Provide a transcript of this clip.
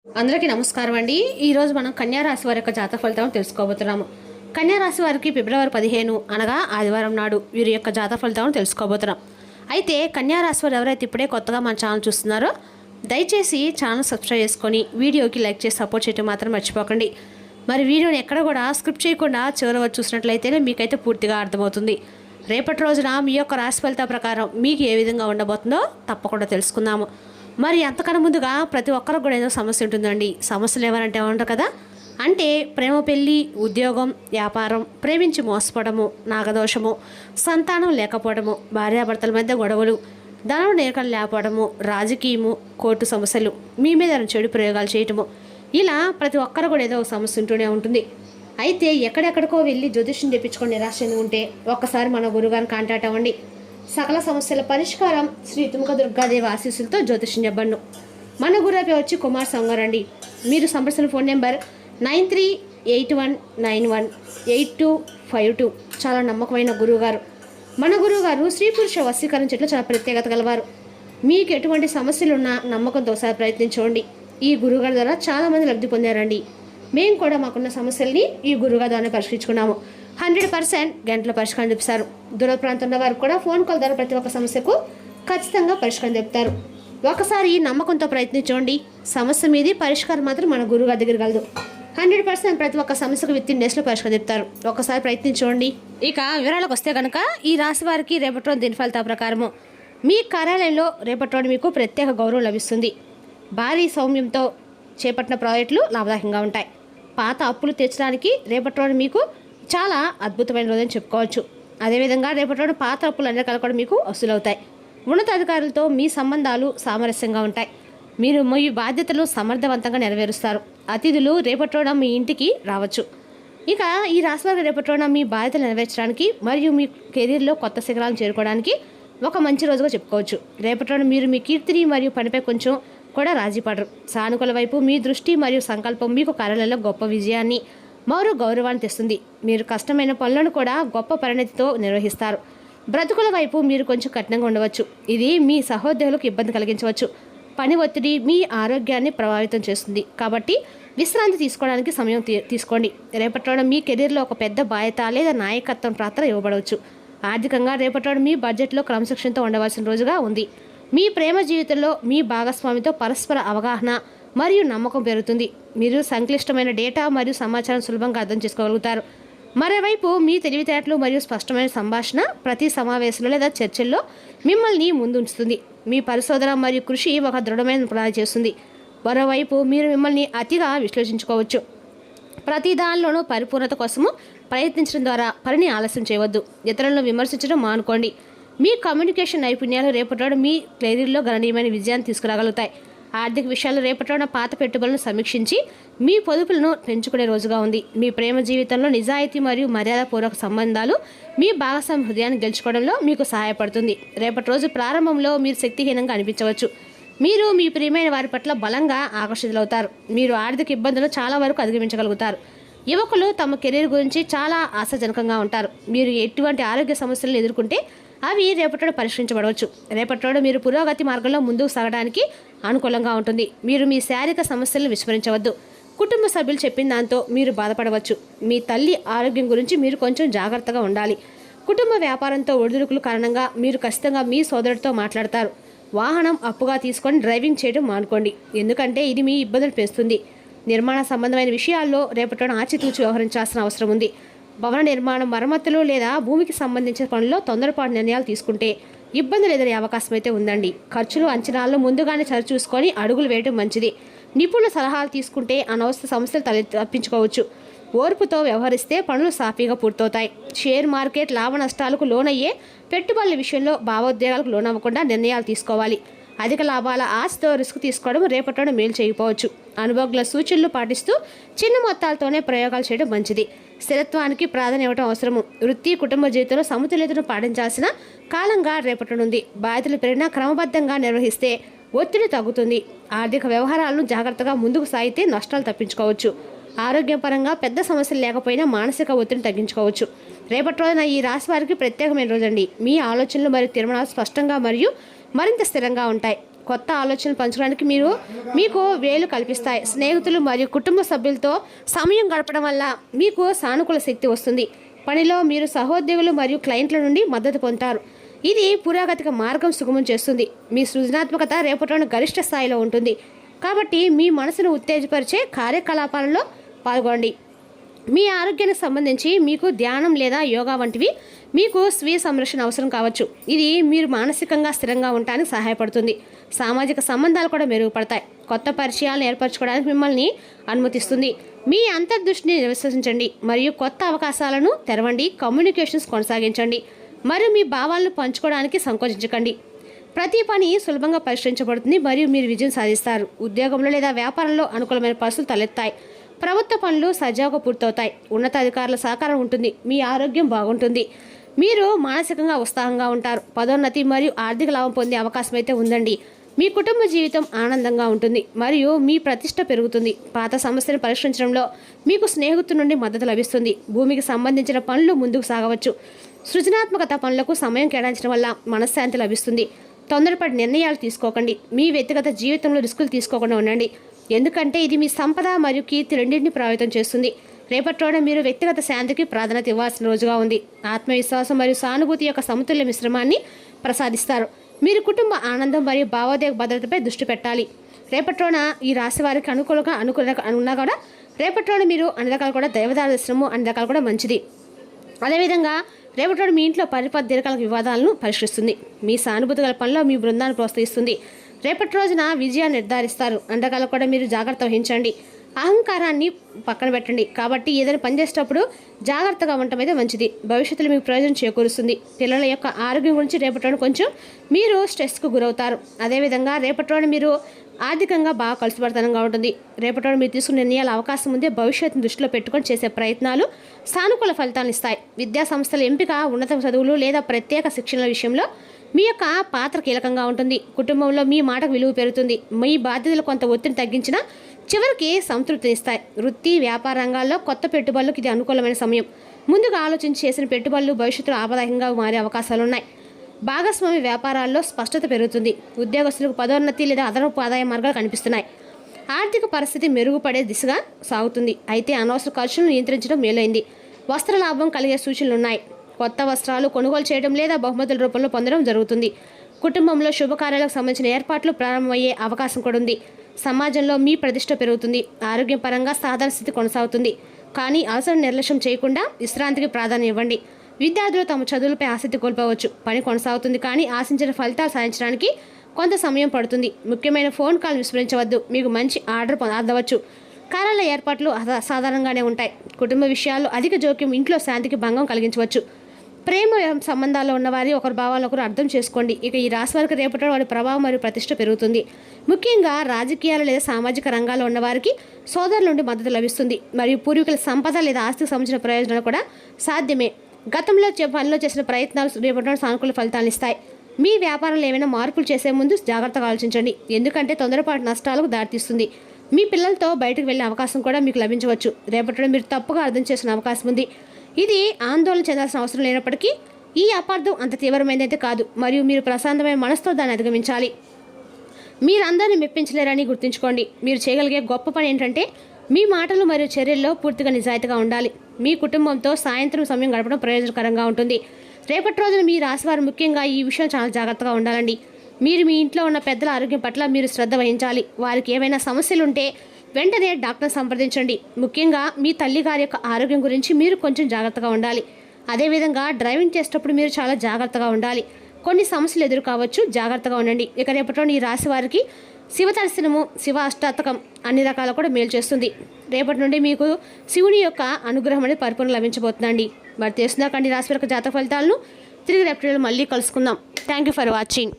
అందరికీ నమస్కారం అండి. ఈరోజు మనం కన్యారాశి వారి యొక్క జాతక ఫలితాలను తెలుసుకోబోతున్నాము. కన్యారాశి వారికి ఫిబ్రవరి 15 అనగా ఆదివారం నాడు వీరి యొక్క జాతక ఫలితాలను తెలుసుకోబోతున్నాం. అయితే కన్యారాశి వారు ఎవరైతే ఇప్పుడే కొత్తగా మన ఛానల్ చూస్తున్నారో దయచేసి ఛానల్ సబ్స్క్రైబ్ చేసుకొని వీడియోకి లైక్ చేసి సపోర్ట్ చేయడం మాత్రం మర్చిపోకండి. మరి వీడియోని ఎక్కడ కూడా స్క్రిప్ట్ చేయకుండా చివరి వరకు చూసినట్లయితేనే మీకైతే పూర్తిగా అర్థమవుతుంది. రేపటి రోజున మీ యొక్క రాశి ఫలితాల ప్రకారం మీకు ఏ విధంగా ఉండబోతుందో తప్పకుండా తెలుసుకుందాము. మరి అంతకన్నా ముందుగా ప్రతి ఒక్కరికి కూడా ఏదో సమస్య ఉంటుందండి. సమస్యలు ఏమనంటే ఉంటారు కదా, అంటే ప్రేమ, పెళ్ళి, ఉద్యోగం, వ్యాపారం, ప్రేమించి మోసపోవడము, నాగదోషము, సంతానం లేకపోవడము, భార్యాభర్తల మధ్య గొడవలు, ధనం నేర్కలు లేకపోవడము, రాజకీయము, కోర్టు సమస్యలు, మీ మీద చెడు ప్రయోగాలు చేయటము, ఇలా ప్రతి ఒక్కరు కూడా ఏదో సమస్య ఉంటూనే ఉంటుంది. అయితే ఎక్కడెక్కడికో వెళ్ళి జ్యోతిష్యం తెప్పించుకొని నిరాశ ఉంటే ఒక్కసారి మన గురుగారిని కాంటాక్ట్ అవ్వండి. సకల సమస్యల పరిష్కారం శ్రీ తుమ్మక దుర్గాదేవి ఆశీస్సులతో జ్యోతిష్యం చెప్పండు. మన గురువు వచ్చి కుమార్ సంగారండి. మీరు సంప్రదించిన ఫోన్ నెంబర్ 9381918252. చాలా నమ్మకమైన గురువుగారు. మన గురువుగారు స్త్రీ పురుష వశీకరణ చెట్లు చాలా ప్రత్యేకత గలవారు. మీకు ఎటువంటి సమస్యలున్నా నమ్మకంతో ఒకసారి ప్రయత్నించండి. ఈ గురువుగారి ద్వారా చాలామంది లబ్ధి పొందారండి. మేము కూడా మాకున్న సమస్యల్ని ఈ గురువుగారి ద్వారా పరిష్కరించుకున్నాము. 100% గంటల పరిష్కారం చెప్తారు. దూర ప్రాంతంలో వారు కూడా ఫోన్ కాల్ ద్వారా ప్రతి ఒక్క సమస్యకు ఖచ్చితంగా పరిష్కారం చెప్తారు. ఒకసారి నమ్మకంతో ప్రయత్నించండి. సమస్య మీది పరిష్కారం మాత్రం మన గురువుగారి దగ్గర కలదు. 100% ప్రతి ఒక్క సమస్యకు విత్ ఇన్ డేస్లో పరిష్కారం చెప్తారు. ఒకసారి ప్రయత్నించండి. ఇక వివరాలకు వస్తే కనుక ఈ రాశి వారికి రేపటి రోజు దిన ఫలితాల ప్రకారము మీ కార్యాలయంలో రేపటి రోజు మీకు ప్రత్యేక గౌరవం లభిస్తుంది. భారీ సౌమ్యంతో చేపట్టిన ప్రాజెక్టులు లాభదాయకంగా ఉంటాయి. పాత అప్పులు తీర్చడానికి రేపటి రోజు మీకు చాలా అద్భుతమైన రోజని చెప్పుకోవచ్చు. అదేవిధంగా రేపటి రోజు పాత అప్పులు అన్ని రకాలు కూడా మీకు వసూలవుతాయి. ఉన్నతాధికారులతో మీ సంబంధాలు సామరస్యంగా ఉంటాయి. మీరు మీ బాధ్యతలు సమర్థవంతంగా నెరవేరుస్తారు. అతిథులు రేపటి రోజున మీ ఇంటికి రావచ్చు. ఇక ఈ రాశి వారికి రేపటి రోజున మీ బాధ్యతలు నెరవేర్చడానికి మరియు మీ కెరీర్లో కొత్త శిఖరాలను చేరుకోవడానికి ఒక మంచి రోజుగా చెప్పుకోవచ్చు. రేపటి రోజున మీరు మీ కీర్తిని మరియు పనిపై కొంచెం కూడా రాజీ పడరు. సానుకూల వైపు మీ దృష్టి మరియు సంకల్పం మీకు కార్యాలయంలో గొప్ప విజయాన్ని మరో గౌరవాన్ని తెస్తుంది. మీరు కష్టమైన పనులను కూడా గొప్ప పరిణతితో నిర్వహిస్తారు. బ్రతుకుల వైపు మీరు కొంచెం కఠినంగా ఉండవచ్చు. ఇది మీ సహోద్యోగులకు ఇబ్బంది కలిగించవచ్చు. పని ఒత్తిడి మీ ఆరోగ్యాన్ని ప్రభావితం చేస్తుంది. కాబట్టి విశ్రాంతి తీసుకోవడానికి సమయం తీసుకోండి. రేపటి రోజున మీ కెరీర్లో ఒక పెద్ద బాధ్యత లేదా నాయకత్వం పాత్ర ఇవ్వబడవచ్చు. ఆర్థికంగా రేపటి రోజున మీ బడ్జెట్లో క్రమశిక్షణతో ఉండవలసిన రోజుగా ఉంది. మీ ప్రేమ జీవితంలో మీ భాగస్వామితో పరస్పర అవగాహన మరియు నమ్మకం పెరుగుతుంది. మీరు సంక్లిష్టమైన డేటా మరియు సమాచారం సులభంగా అర్థం చేసుకోగలుగుతారు. మరోవైపు మీ తెలివితేటలు మరియు స్పష్టమైన సంభాషణ ప్రతి సమావేశంలో లేదా చర్చల్లో మిమ్మల్ని ముందుంచుతుంది. మీ పరిశోధన మరియు కృషి ఒక దృఢమైన పునాది చేస్తుంది. మరోవైపు మీరు మిమ్మల్ని అతిగా విశ్లేషించుకోవచ్చు. ప్రతి దానిలోనూ పరిపూర్ణత కోసము ప్రయత్నించడం ద్వారా పనిని ఆలస్యం చేయవద్దు. ఇతరులను విమర్శించడం మానుకోండి. మీ కమ్యూనికేషన్ నైపుణ్యాలు రేపటి మీ కెరీర్లో గణనీయమైన విజయాన్ని తీసుకురాగలుగుతాయి. ఆర్థిక విషయాలు రేపటి పాత పెట్టుబడులను సమీక్షించి మీ పొదుపులను పెంచుకునే రోజుగా ఉంది. మీ ప్రేమ జీవితంలో నిజాయితీ మరియు మర్యాదపూర్వక సంబంధాలు మీ భాగస్వామి హృదయాన్ని గెలుచుకోవడంలో మీకు సహాయపడుతుంది. రేపటి రోజు ప్రారంభంలో మీరు శక్తిహీనంగా అనిపించవచ్చు. మీరు మీ ప్రియమైన వారి పట్ల బలంగా ఆకర్షితులవుతారు. మీరు ఆర్థిక ఇబ్బందులు చాలా వరకు అధిగమించగలుగుతారు. యువకులు తమ కెరీర్ గురించి చాలా ఆశాజనకంగా ఉంటారు. మీరు ఎటువంటి ఆరోగ్య సమస్యలను ఎదుర్కొంటే అవి రేపటి పరిష్కరించబడవచ్చు. రేపటి మీరు పురోగతి మార్గంలో ముందుకు సాగడానికి అనుకూలంగా ఉంటుంది. మీరు మీ శారీరక సమస్యలను విస్మరించవద్దు. కుటుంబ సభ్యులు చెప్పిన దాంతో మీరు బాధపడవచ్చు. మీ తల్లి ఆరోగ్యం గురించి మీరు కొంచెం జాగ్రత్తగా ఉండాలి. కుటుంబ వ్యాపారంతో ఒడిదుడుకుల కారణంగా మీరు ఖచ్చితంగా మీ సోదరుడితో మాట్లాడతారు. వాహనం అప్పుగా తీసుకొని డ్రైవింగ్ చేయడం మానుకోండి, ఎందుకంటే ఇది మీ ఇబ్బందులు పెంచుతుంది. నిర్మాణ సంబంధమైన విషయాల్లో రేపటి ఆచితూచి వ్యవహరించాల్సిన అవసరం ఉంది. భవన నిర్మాణం, మరమ్మతులు లేదా భూమికి సంబంధించిన పనుల్లో తొందరపాటు నిర్ణయాలు తీసుకుంటే ఇబ్బందులు ఎదురయ్యే అవకాశం అయితే ఉందండి. ఖర్చులు అంచనాలను ముందుగానే సరిచూసుకొని అడుగులు వేయడం మంచిది. నిపుణుల సలహాలు తీసుకుంటే అనవసర సమస్యలు తప్పించుకోవచ్చు. ఓర్పుతో వ్యవహరిస్తే పనులు సాఫీగా పూర్తవుతాయి. షేర్ మార్కెట్ లాభ నష్టాలకు లోనయ్యే పెట్టుబడుల విషయంలో భావోద్వేగాలకు లోనవ్వకుండా నిర్ణయాలు తీసుకోవాలి. అధిక లాభాల ఆశతో రిస్క్ తీసుకోవడం రేపటి మేలు చేయకపోవచ్చు. అనుభవజ్ఞుల సూచనలు పాటిస్తూ చిన్న మొత్తాలతోనే ప్రయోగాలు చేయడం మంచిది. స్థిరత్వానికి ప్రాధాన్యత ఇవ్వడం అవసరము. వృత్తి, కుటుంబ జీవితంలో సమతుల్యతను పాటించాల్సిన కాలంగా రేపటి నుండి. బాధ్యతలు పెరిగినా క్రమబద్ధంగా నిర్వహిస్తే ఒత్తిడి తగ్గుతుంది. ఆర్థిక వ్యవహారాలను జాగ్రత్తగా ముందుకు సాగితే నష్టాలు తప్పించుకోవచ్చు. ఆరోగ్యపరంగా పెద్ద సమస్యలు లేకపోయినా మానసిక ఒత్తిడిని తగ్గించుకోవచ్చు. రేపటి రోజున ఈ రాశి వారికి ప్రత్యేకమైన రోజండి. మీ ఆలోచనలు మరియు తీర్మానాలు స్పష్టంగా మరియు మరింత స్థిరంగా ఉంటాయి. కొత్త ఆలోచనలు పంచడానికి మీకు వేలు కల్పిస్తాయి. స్నేహితులు మరియు కుటుంబ సభ్యులతో సమయం గడపడం వల్ల మీకు సానుకూల శక్తి వస్తుంది. పనిలో మీరు సహోద్యోగులు మరియు క్లయింట్ల నుండి మద్దతు పొందుతారు. ఇది పురోగతికి మార్గం సుగమం చేస్తుంది. మీ సృజనాత్మకత రేపటిలోని గరిష్ట స్థాయిలో ఉంటుంది. కాబట్టి మీ మనసును ఉత్తేజపరిచే కార్యకలాపాలలో పాల్గొనండి. మీ ఆరోగ్యానికి సంబంధించి మీకు ధ్యానం లేదా యోగా వంటివి మీకు స్వీయ సంరక్షణ అవసరం కావచ్చు. ఇది మీరు మానసికంగా స్థిరంగా ఉండడానికి సహాయపడుతుంది. సామాజిక సంబంధాలు కూడా మెరుగుపడతాయి. కొత్త పరిచయాలను ఏర్పరచుకోవడానికి మిమ్మల్ని అనుమతిస్తుంది. మీ అంతర్దృష్టిని విశ్వసించండి మరియు కొత్త అవకాశాలను తెరవండి. కమ్యూనికేషన్స్ కొనసాగించండి మరియు మీ భావాలను పంచుకోవడానికి సంకోచించకండి. ప్రతి పని సులభంగా పరిష్కరించబడుతుంది మరియు మీరు విజయం సాధిస్తారు. ఉద్యోగంలో లేదా వ్యాపారంలో అనుకూలమైన పరిస్థితులు తలెత్తాయి. ప్రభుత్వ పనులు సజావుగా పూర్తవుతాయి. ఉన్నతాధికారుల సహకారం ఉంటుంది. మీ ఆరోగ్యం బాగుంటుంది. మీరు మానసికంగా ఉత్సాహంగా ఉంటారు. పదోన్నతి మరియు ఆర్థిక లాభం పొందే అవకాశం అయితే ఉందండి. మీ కుటుంబ జీవితం ఆనందంగా ఉంటుంది మరియు మీ ప్రతిష్ట పెరుగుతుంది. పాత సమస్యను పరిష్కరించడంలో మీకు స్నేహితుల నుండి మద్దతు లభిస్తుంది. భూమికి సంబంధించిన పనులు ముందుకు సాగవచ్చు. సృజనాత్మకత పనులకు సమయం కేటాయించడం వల్ల మనశ్శాంతి లభిస్తుంది. తొందరపడి నిర్ణయాలు తీసుకోకండి. మీ వ్యక్తిగత జీవితంలో రిస్కులు తీసుకోకుండా ఉండండి, ఎందుకంటే ఇది మీ సంపద మరియు కీర్తి రెండింటిని ప్రభావితం చేస్తుంది. రేపటి రోజున మీరు వ్యక్తిగత శాంతికి ప్రాధాన్యత ఇవ్వాల్సిన రోజుగా ఉంది. ఆత్మవిశ్వాసం మరియు సానుభూతి యొక్క సమతుల్య మిశ్రమాన్ని ప్రసాదిస్తారు. మీరు కుటుంబ ఆనందం మరియు భావోద్వేగ భద్రతపై దృష్టి పెట్టాలి. రేపటి రోజున ఈ రాశి వారికి అనుకూలంగా ఉన్నా కూడా రేపటి రోజున మీరు అన్ని రకాలు కూడా దైవదాన దర్శనము అన్ని రకాలు కూడా మంచిది. అదేవిధంగా రేపటి రోజు మీ ఇంట్లో దీర్ఘకాలిక వివాదాలను పరిష్కరిస్తుంది. మీ సానుభూతి గల పనిలో మీ బృందాన్ని ప్రోత్సహిస్తుంది. రేపటి రోజున విజయాన్ని నిర్ధారిస్తారు. అండకాలు కూడా మీరు జాగ్రత్త వహించండి. అహంకారాన్ని పక్కన పెట్టండి. కాబట్టి ఏదైనా పనిచేసేటప్పుడు జాగ్రత్తగా ఉండటం అయితే మంచిది. భవిష్యత్తులో మీకు ప్రయోజనం చేకూరుస్తుంది. పిల్లల యొక్క ఆరోగ్యం గురించి రేపటి రోజున కొంచెం మీరు స్ట్రెస్కు గురవుతారు. అదేవిధంగా రేపటి రోజున మీరు ఆర్థికంగా బాగా కలిసిపడతనంగా ఉంటుంది. రేపటి రోజున మీరు తీసుకునే నిర్ణయాల అవకాశం ఉందే. భవిష్యత్తును దృష్టిలో పెట్టుకొని చేసే ప్రయత్నాలు సానుకూల ఫలితాలను ఇస్తాయి. విద్యా సంస్థల ఎంపిక, ఉన్నత చదువులు లేదా ప్రత్యేక శిక్షణల విషయంలో మీ యొక్క పాత్ర కీలకంగా ఉంటుంది. కుటుంబంలో మీ మాటకు విలువ పెరుగుతుంది. మీ బాధ్యతలు కొంత ఒత్తిడి తగ్గించినా చివరికి సంతృప్తినిస్తాయి. వృత్తి వ్యాపార రంగాల్లో కొత్త పెట్టుబడులకు ఇది అనుకూలమైన సమయం. ముందుగా ఆలోచించి చేసిన పెట్టుబడులు భవిష్యత్తులో ఆదాయంగా మారే అవకాశాలున్నాయి. భాగస్వామి వ్యాపారాల్లో స్పష్టత పెరుగుతుంది. ఉద్యోగస్తులకు పదోన్నతి లేదా అదనపు ఆదాయ మార్గాలు కనిపిస్తున్నాయి. ఆర్థిక పరిస్థితి మెరుగుపడే దిశగా సాగుతుంది. అయితే అనవసర ఖర్చులను నియంత్రించడం మేలైంది. వస్త్ర లాభం కలిగే సూచనలున్నాయి. కొత్త వస్త్రాలు కొనుగోలు చేయడం లేదా బహుమతుల రూపంలో పొందడం జరుగుతుంది. కుటుంబంలో శుభకార్యాలకు సంబంధించిన ఏర్పాట్లు ప్రారంభమయ్యే అవకాశం కూడా ఉంది. సమాజంలో మీ ప్రతిష్ట పెరుగుతుంది. ఆరోగ్యపరంగా సాధారణ స్థితి కొనసాగుతుంది. కానీ అవసరం నిర్లక్ష్యం చేయకుండా విశ్రాంతికి ప్రాధాన్యం ఇవ్వండి. విద్యార్థులు తమ చదువులపై ఆసక్తి కోల్పోవచ్చు. పని కొనసాగుతుంది కానీ ఆశించిన ఫలితాలు సాధించడానికి కొంత సమయం పడుతుంది. ముఖ్యమైన ఫోన్ కాల్ విస్మరించవద్దు. మీకు మంచి ఆర్డర్ అందవచ్చు. కార్యాలయ ఏర్పాట్లు సాధారణంగానే ఉంటాయి. కుటుంబ విషయాల్లో అధిక జోక్యం ఇంట్లో శాంతికి భంగం కలిగించవచ్చు. ప్రేమ సంబంధాల్లో ఉన్నవారి ఒకరి భావాలను ఒకరు అర్థం చేసుకోండి. ఇక ఈ రాశి వారికి రేపటి వారి ప్రభావం మరియు ప్రతిష్ట పెరుగుతుంది. ముఖ్యంగా రాజకీయాలు లేదా సామాజిక రంగాల్లో ఉన్నవారికి సోదరుల నుండి మద్దతు లభిస్తుంది మరియు పూర్వీకుల సంపద లేదా ఆస్తికి సంబంధించిన ప్రయోజనాలు కూడా సాధ్యమే. గతంలో పనిలో చేసిన ప్రయత్నాలు రేపటి సానుకూల ఫలితాలను ఇస్తాయి. మీ వ్యాపారంలో ఏమైనా మార్పులు చేసే ముందు జాగ్రత్తగా ఆలోచించండి, ఎందుకంటే తొందరపాటు నష్టాలకు దారితీస్తుంది. మీ పిల్లలతో బయటకు వెళ్ళే అవకాశం కూడా మీకు లభించవచ్చు. రేపటిలో మీరు తప్పుగా అర్థం చేసిన అవకాశం ఉంది. ఇది ఆందోళన చెందాల్సిన అవసరం లేనప్పటికీ ఈ అపార్థం అంత తీవ్రమైనదైతే కాదు మరియు మీరు ప్రశాంతమైన మనసుతో దాన్ని అధిగమించాలి. మీరందరినీ మెప్పించలేరని గుర్తుంచుకోండి. మీరు చేయగలిగే గొప్ప పని ఏంటంటే మీ మాటలు మరియు చర్యల్లో పూర్తిగా నిజాయితీగా ఉండాలి. మీ కుటుంబంతో సాయంత్రం సమయం గడపడం ప్రయోజనకరంగా ఉంటుంది. రేపటి రోజున మీ రాశివారు ముఖ్యంగా ఈ విషయం చాలా జాగ్రత్తగా ఉండాలండి. మీరు మీ ఇంట్లో ఉన్న పెద్దల ఆరోగ్యం పట్ల మీరు శ్రద్ధ వహించాలి. వారికి ఏవైనా సమస్యలు ఉంటే వెంటనే డాక్టర్ సంప్రదించండి. ముఖ్యంగా మీ తల్లిగారి యొక్క ఆరోగ్యం గురించి మీరు కొంచెం జాగ్రత్తగా ఉండాలి. అదేవిధంగా డ్రైవింగ్ చేసేటప్పుడు మీరు చాలా జాగ్రత్తగా ఉండాలి. కొన్ని సమస్యలు ఎదురు కావచ్చు, జాగ్రత్తగా ఉండండి. ఇక రేపటిలో ఈ రాశి వారికి శివ దర్శనము, శివ అష్టాతకం అన్ని రకాల కూడా మేలు చేస్తుంది. రేపటి నుండి మీకు శివుని యొక్క అనుగ్రహం అనేది పరిపూర్ణ లభించబోతుందండి. మరి తెలుసుకుందాకండి రాశి వారికి జాతక ఫలితాలను. తిరిగి రేపటి మళ్ళీ కలుసుకుందాం. Thank you for watching.